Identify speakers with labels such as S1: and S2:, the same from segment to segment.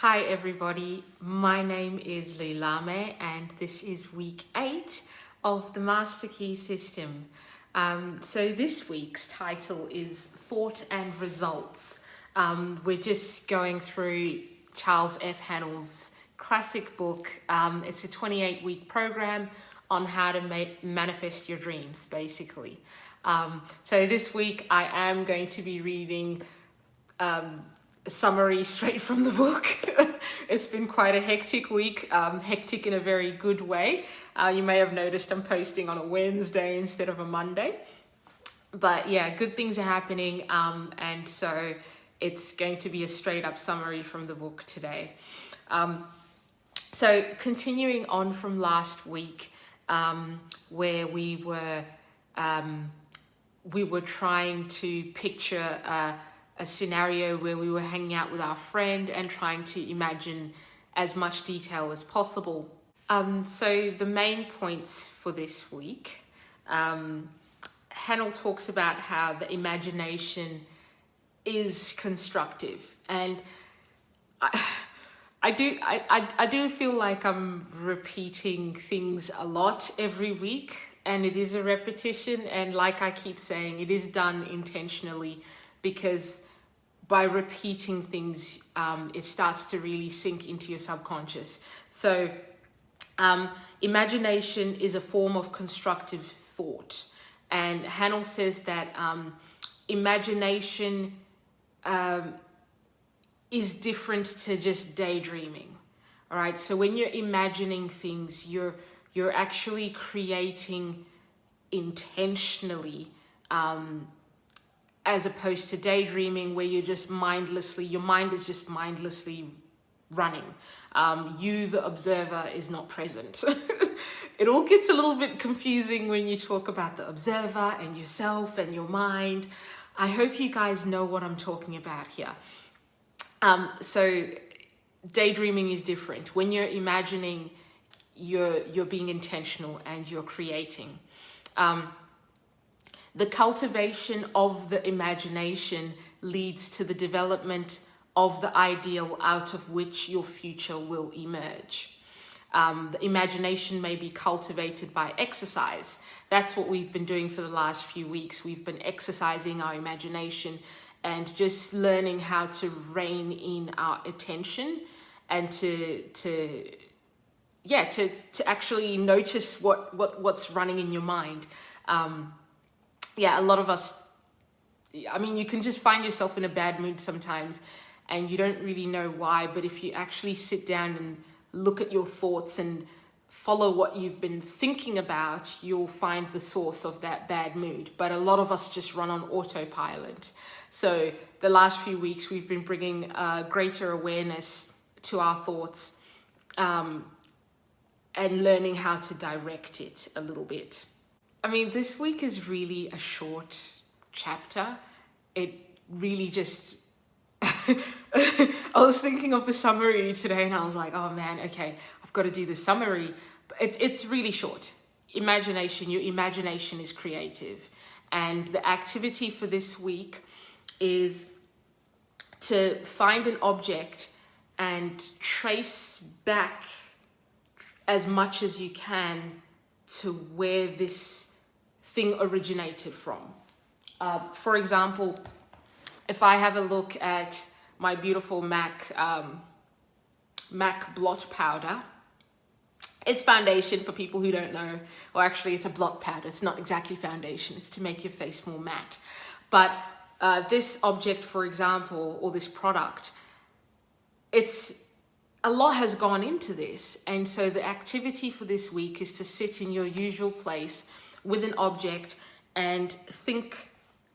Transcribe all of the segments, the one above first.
S1: Hi everybody, my name is Leilame and this is week 8 of the Master Key system. So this week's title is Thought and Results. We're just going through Charles F. Hannel's classic book. It's a 28-week program on how to manifest your dreams, basically. So this week I am going to be reading summary straight from the book. It's been quite a hectic week, hectic in a very good way. You may have noticed I'm posting on a Wednesday instead of a Monday. But yeah, good things are happening, and so it's going to be a straight up summary from the book today. So continuing on from last week, where we were trying to picture a scenario where we were hanging out with our friend and trying to imagine as much detail as possible. So the main points for this week, Hannel talks about how the imagination is constructive, and I do feel like I'm repeating things a lot every week, and it is a repetition, and like I keep saying, it is done intentionally, because by repeating things, it starts to really sink into your subconscious. So imagination is a form of constructive thought. And Hannel says that imagination is different to just daydreaming. All right. So when you're imagining things, you're actually creating intentionally, as opposed to daydreaming, where you're just your mind is just mindlessly running. You, the observer, is not present. It all gets a little bit confusing when you talk about the observer and yourself and your mind. I hope you guys know what I'm talking about here. So daydreaming is different. When you're imagining, you're being intentional and you're creating. The cultivation of the imagination leads to the development of the ideal out of which your future will emerge. The imagination may be cultivated by exercise. That's what we've been doing for the last few weeks. We've been exercising our imagination and just learning how to rein in our attention and to actually notice what's running in your mind. A lot of us, you can just find yourself in a bad mood sometimes and you don't really know why, but if you actually sit down and look at your thoughts and follow what you've been thinking about, you'll find the source of that bad mood. But a lot of us just run on autopilot. So the last few weeks, we've been bringing greater awareness to our thoughts, and learning how to direct it a little bit. This week is really a short chapter. It really just... I was thinking of the summary today and I was like, oh man, okay, I've got to do the summary. But it's really short. Your imagination is creative. And the activity for this week is to find an object and trace back as much as you can to where this thing originated from. For example, if I have a look at my beautiful MAC blot powder, it's foundation for people who don't know, or actually it's a blot powder. It's not exactly foundation. It's to make your face more matte. But this object, for example, or this product, a lot has gone into this. And so the activity for this week is to sit in your usual place with an object and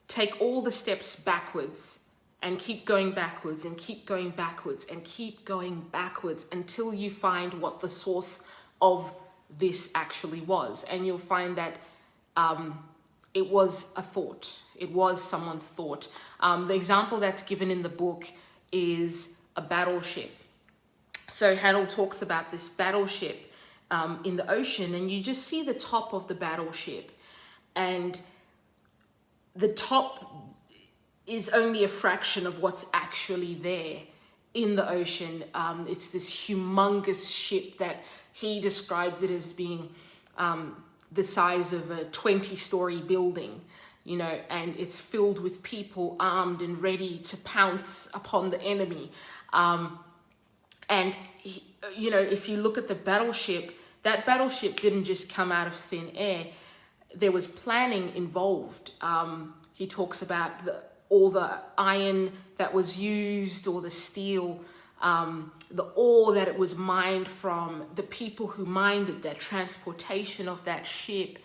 S1: take all the steps backwards and keep going backwards and keep going backwards and keep going backwards until you find what the source of this actually was. And you'll find that it was a thought. It was someone's thought. The example that's given in the book is a battleship. So Hannel talks about this battleship in the ocean, and you just see the top of the battleship, and the top is only a fraction of what's actually there in the ocean. It's this humongous ship that he describes it as being the size of a 20-story building, you know, and it's filled with people armed and ready to pounce upon the enemy. And, you know, if you look at the battleship, that battleship didn't just come out of thin air. There was planning involved. He talks about all the iron that was used, or the steel, the ore that it was mined from, the people who mined it, the transportation of that ship,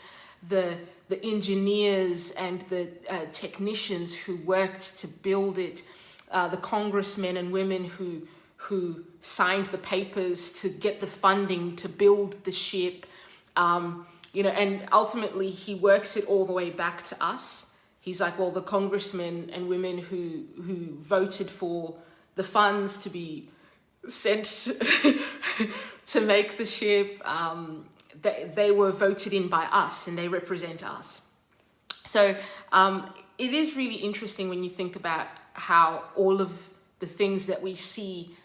S1: the engineers and the technicians who worked to build it, the congressmen and women who signed the papers to get the funding to build the ship, you know, and ultimately he works it all the way back to us. He's like, well, the congressmen and women who voted for the funds to be sent to make the ship, they were voted in by us and they represent us. So it is really interesting when you think about how all of the things that we see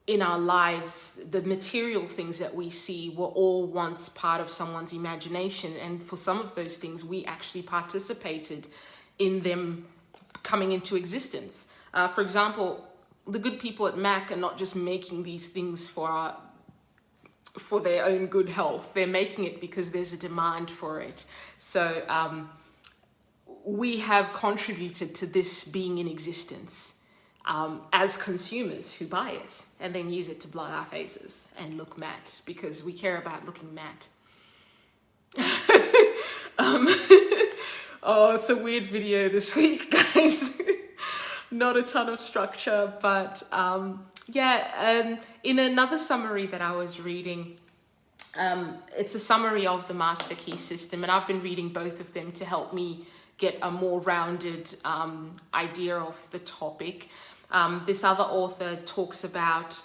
S1: in our lives, the material things that we see, were all once part of someone's imagination. And for some of those things, we actually participated in them coming into existence. For example, the good people at Mac are not just making these things for their own good health. They're making it because there's a demand for it. So we have contributed to this being in existence. As consumers who buy it and then use it to blot our faces and look matte, because we care about looking matte. Oh, it's a weird video this week, guys. Not a ton of structure, but in another summary that I was reading, it's a summary of the Master Key System, and I've been reading both of them to help me get a more rounded idea of the topic. This other author talks about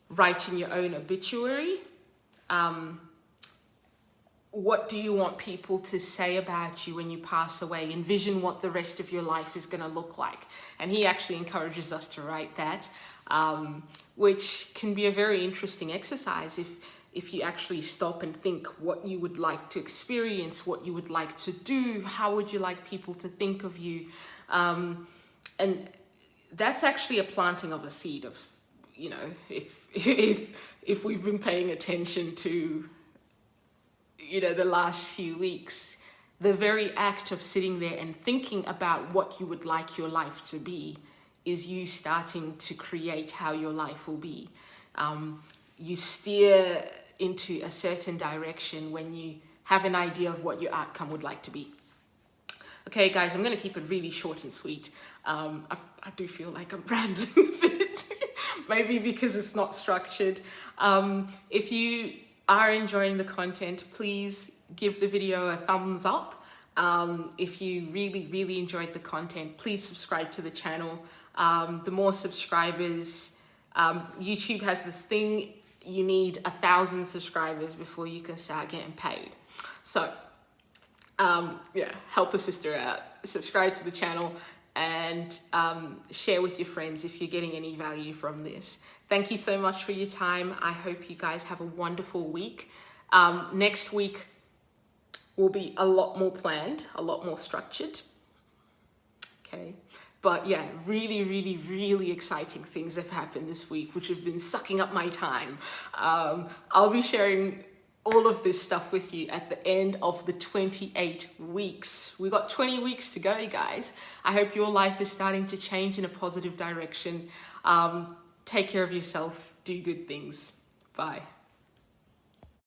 S1: writing your own obituary. What do you want people to say about you when you pass away? Envision what the rest of your life is going to look like. And he actually encourages us to write that, which can be a very interesting exercise if you actually stop and think what you would like to experience, what you would like to do, how would you like people to think of you. And that's actually a planting of a seed of, you know, if we've been paying attention to, you know, the last few weeks, the very act of sitting there and thinking about what you would like your life to be is you starting to create how your life will be. You steer into a certain direction when you have an idea of what your outcome would like to be. Okay, guys, I'm going to keep it really short and sweet. I do feel like I'm rambling a bit, maybe because it's not structured. If you are enjoying the content, please give the video a thumbs up. If you really enjoyed the content, please subscribe to the channel. The more subscribers, YouTube has this thing, you need 1,000 subscribers before you can start getting paid. So help a sister out, subscribe to the channel, and share with your friends if you're getting any value from this. Thank you so much for your time. I hope you guys have a wonderful week. Next week will be a lot more planned, a lot more structured. Okay. But yeah, really exciting things have happened this week, which have been sucking up my time. I'll be sharing all of this stuff with you at the end of the 28 weeks. We got 20 weeks to go, guys. I hope your life is starting to change in a positive direction. Take care of yourself. Do good things. Bye.